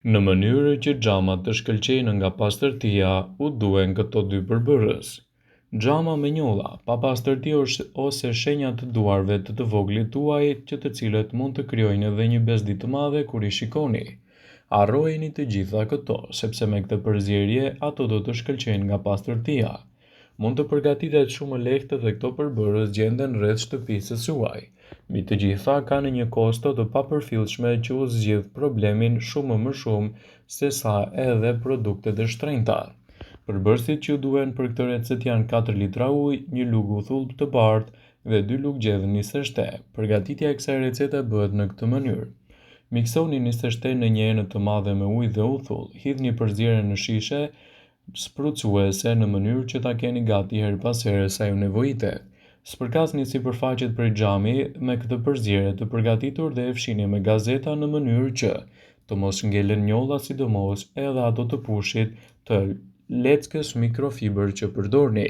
Në mënyrë që xhamat të shkëlqejnë nga pastërtia, u duhen këto dy përbërës. Xhama me njolla pa pastërti ose shenja të duarve të voglit tuaj, të cilët mund të krijojnë edhe një bezdi të madhe kur i shikoni. Harrojeni të gjitha këto, sepse me këtë përzierje ato do të shkëlqejnë nga pastërtia. Mund të përgatitet shumë lehtë dhe këto përbërës gjenden rreth shtëpisë së juaj. Mbi të gjitha kanë një kosto të papërfillshme që u zgjidh problemin shumë më shumë se sa edhe produktet e shtrenjta. Përbërësit që ju duhen për këtë recetë janë 4 litra ujë, një lugë uthull të bardhë dhe 2 lugë gjedhë nisështe. Përgatitja e kësaj recete bëhet në këtë mënyrë. Miksoni nisështe në një enë të madhe me ujë dhe uthull. Hidhni përzierjen në shishe sprucuese në mënyrë që ta keni gati her pas here sa ju nevojitet. Spërkasni sipërfaqet prej xhami me këtë përzierje të përgatitur dhe e fshini me gazeta në mënyrë që të mos ngelen njolla, sidomos edhe ato të pushit të leckës mikrofiber që përdorni.